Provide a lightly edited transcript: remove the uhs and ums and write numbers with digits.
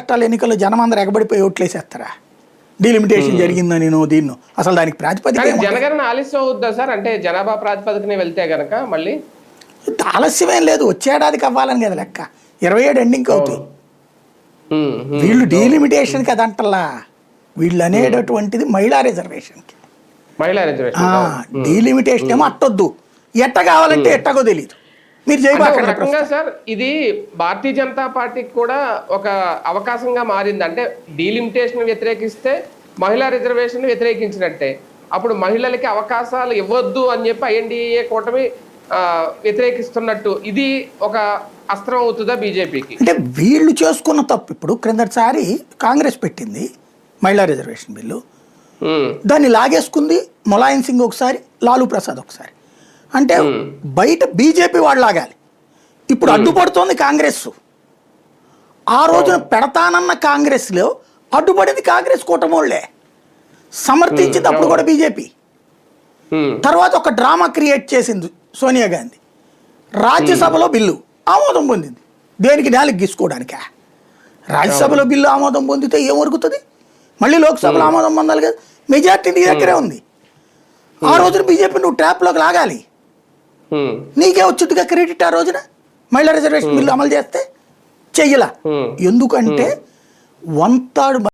రాష్ట్రాల ఎన్నికల్లో జనం అందరూ ఎగబడిపోయి ఓట్లేసేస్తారా? డీలిమిటేషన్ జరిగిందని దీన్ని అసలు దానికి ప్రాతిపదిక జనగణన ఆలస్యం అవుద్దా సార్? అంటే జనాభా ప్రాతిపదికనే వెళ్తే గనక మళ్ళీ ఆలస్యమేం లేదు, వచ్చేడాదికి అవ్వాలని కదా లెక్క. 27 ఎండింగ్ అవుతాయి. వీళ్ళు డీలిమిటేషన్ కదా అంటల్లా, వీళ్ళు అనేటటువంటిది మహిళా రిజర్వేషన్కి. డీలిమిటేషన్ ఏమో అట్టొద్దు, ఎట్ట కావాలంటే ఎట్టగో తెలియదు. మీరు రకంగా సార్ ఇది భారతీయ జనతా పార్టీకి కూడా ఒక అవకాశంగా మారింది. అంటే డీలిమిటేషన్ వ్యతిరేకిస్తే మహిళా రిజర్వేషన్ వ్యతిరేకించినట్టే. అప్పుడు మహిళలకి అవకాశాలు ఇవ్వద్దు అని చెప్పి ఐఎన్డీఏ కూటమి వ్యతిరేకిస్తున్నట్టు ఇది ఒక అస్త్రం అవుతుందా బీజేపీకి? అంటే వీళ్ళు చేసుకున్న తప్పు. ఇప్పుడు క్రిందటిసారి కాంగ్రెస్ పెట్టింది మహిళా రిజర్వేషన్ బిల్లు, దాన్ని లాగేసుకుంది ములాయం సింగ్ ఒకసారి, లాలూ ప్రసాద్ ఒకసారి. అంటే బయట బీజేపీ వాళ్ళు లాగాలి, ఇప్పుడు అడ్డుపడుతోంది కాంగ్రెస్. ఆ రోజున పెడతానన్న కాంగ్రెస్లో అడ్డుపడింది కాంగ్రెస్ కూటమోళ్లే, సమర్థించింది అప్పుడు కూడా బీజేపీ. తర్వాత ఒక డ్రామా క్రియేట్ చేసింది సోనియా గాంధీ, రాజ్యసభలో బిల్లు ఆమోదం పొందింది. దేనికి? నేలకు గీసుకోవడానికా? రాజ్యసభలో బిల్లు ఆమోదం పొందితే ఏం వరుగుతుంది? మళ్ళీ లోక్సభలో ఆమోదం పొందాలి కదా, మెజార్టీ నీ దగ్గరే ఉంది. ఆ రోజున బీజేపీ నువ్వు ట్రాప్లోకి లాగాలి, నీకే వచ్చిందిగా క్రెడిట్. ఆ రోజున మహిళా రిజర్వేషన్ బిల్లు అమలు చేస్తే చెయ్యలా. ఎందుకంటే 1/3